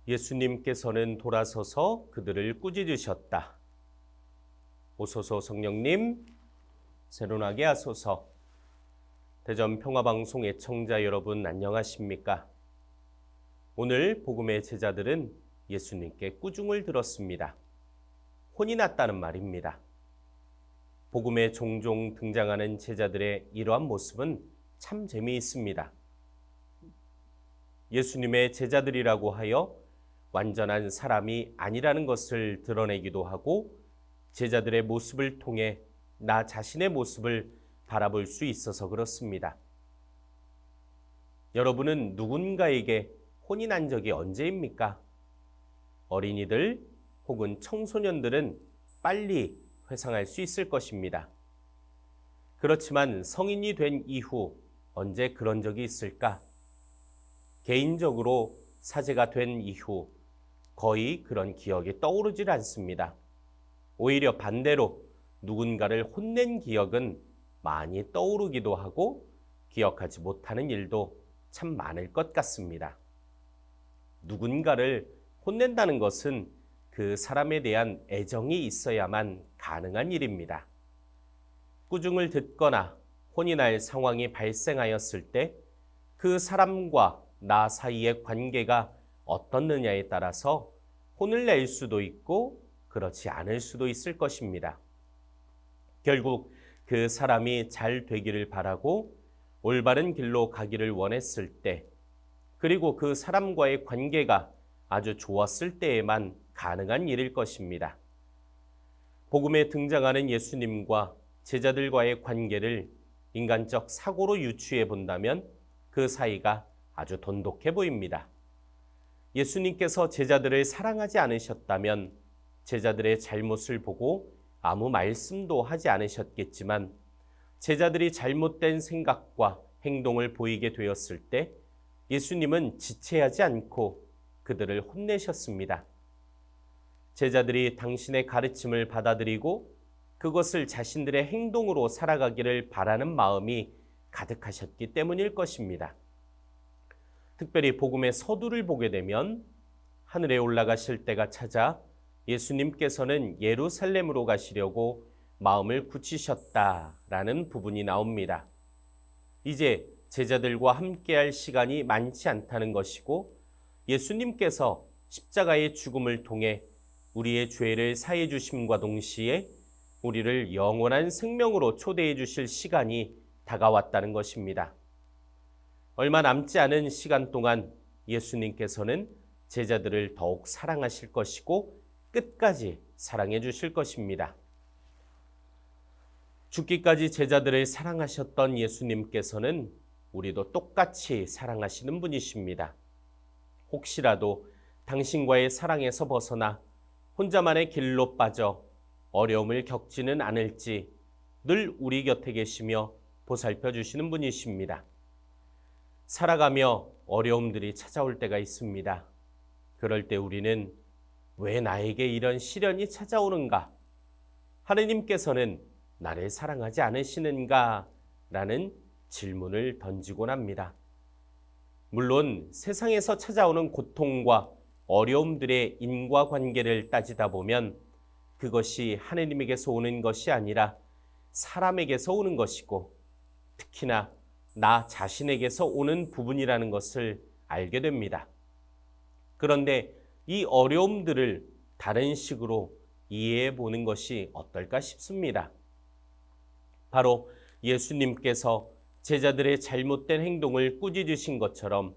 예수님께서는 돌아서서 그들을 꾸짖으셨다. 오소서 성령님, 새로나게 하소서. 대전 평화방송 애청자 여러분 안녕하십니까? 오늘 복음의 제자들은 예수님께 꾸중을 들었습니다. 혼이 났다는 말입니다. 복음에 종종 등장하는 제자들의 이러한 모습은 참 재미있습니다. 예수님의 제자들이라고 하여 완전한 사람이 아니라는 것을 드러내기도 하고 제자들의 모습을 통해 나 자신의 모습을 바라볼 수 있어서 그렇습니다. 여러분은 누군가에게 혼이 난 적이 언제입니까? 어린이들 혹은 청소년들은 빨리 회상할 수 있을 것입니다. 그렇지만 성인이 된 이후 언제 그런 적이 있을까? 개인적으로 사제가 된 이후 거의 그런 기억이 떠오르질 않습니다. 오히려 반대로 누군가를 혼낸 기억은 많이 떠오르기도 하고 기억하지 못하는 일도 참 많을 것 같습니다. 누군가를 혼낸다는 것은 그 사람에 대한 애정이 있어야만 가능한 일입니다. 꾸중을 듣거나 혼이 날 상황이 발생하였을 때 그 사람과 나 사이의 관계가 어떻느냐에 따라서 혼을 낼 수도 있고 그렇지 않을 수도 있을 것입니다. 결국 그 사람이 잘 되기를 바라고 올바른 길로 가기를 원했을 때, 그리고 그 사람과의 관계가 아주 좋았을 때에만 가능한 일일 것입니다. 복음에 등장하는 예수님과 제자들과의 관계를 인간적 사고로 유추해 본다면 그 사이가 아주 돈독해 보입니다. 예수님께서 제자들을 사랑하지 않으셨다면 제자들의 잘못을 보고 아무 말씀도 하지 않으셨겠지만 제자들이 잘못된 생각과 행동을 보이게 되었을 때 예수님은 지체하지 않고 그들을 혼내셨습니다. 제자들이 당신의 가르침을 받아들이고 그것을 자신들의 행동으로 살아가기를 바라는 마음이 가득하셨기 때문일 것입니다. 특별히 복음의 서두를 보게 되면 하늘에 올라가실 때가 찾아 예수님께서는 예루살렘으로 가시려고 마음을 굳히셨다라는 부분이 나옵니다. 이제 제자들과 함께할 시간이 많지 않다는 것이고 예수님께서 십자가의 죽음을 통해 우리의 죄를 사해 주심과 동시에 우리를 영원한 생명으로 초대해 주실 시간이 다가왔다는 것입니다. 얼마 남지 않은 시간 동안 예수님께서는 제자들을 더욱 사랑하실 것이고 끝까지 사랑해 주실 것입니다. 죽기까지 제자들을 사랑하셨던 예수님께서는 우리도 똑같이 사랑하시는 분이십니다. 혹시라도 당신과의 사랑에서 벗어나 혼자만의 길로 빠져 어려움을 겪지는 않을지 늘 우리 곁에 계시며 보살펴 주시는 분이십니다. 살아가며 어려움들이 찾아올 때가 있습니다. 그럴 때 우리는 왜 나에게 이런 시련이 찾아오는가? 하느님께서는 나를 사랑하지 않으시는가? 라는 질문을 던지곤 합니다. 물론 세상에서 찾아오는 고통과 어려움들의 인과관계를 따지다 보면 그것이 하느님에게서 오는 것이 아니라 사람에게서 오는 것이고 특히나 나 자신에게서 오는 부분이라는 것을 알게 됩니다. 그런데 이 어려움들을 다른 식으로 이해해 보는 것이 어떨까 싶습니다. 바로 예수님께서 제자들의 잘못된 행동을 꾸짖으신 것처럼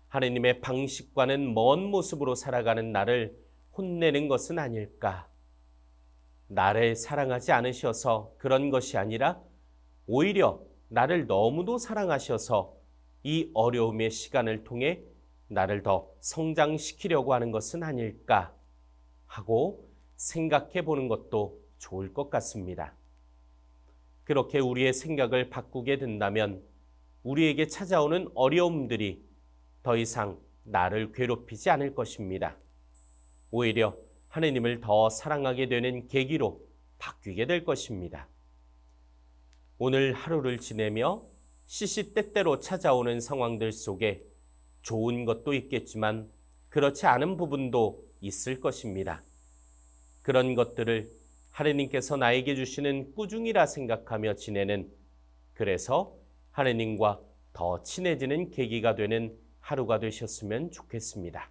하느님의 방식과는 먼 모습으로 살아가는 나를 혼내는 것은 아닐까? 나를 사랑하지 않으셔서 그런 것이 아니라 오히려 나를 너무도 사랑하셔서 이 어려움의 시간을 통해 나를 더 성장시키려고 하는 것은 아닐까 하고 생각해 보는 것도 좋을 것 같습니다. 그렇게 우리의 생각을 바꾸게 된다면 우리에게 찾아오는 어려움들이 더 이상 나를 괴롭히지 않을 것입니다. 오히려 하느님을 더 사랑하게 되는 계기로 바뀌게 될 것입니다. 오늘 하루를 지내며 시시때때로 찾아오는 상황들 속에 좋은 것도 있겠지만 그렇지 않은 부분도 있을 것입니다. 그런 것들을 하느님께서 나에게 주시는 꾸중이라 생각하며 지내는, 그래서 하느님과 더 친해지는 계기가 되는 하루가 되셨으면 좋겠습니다.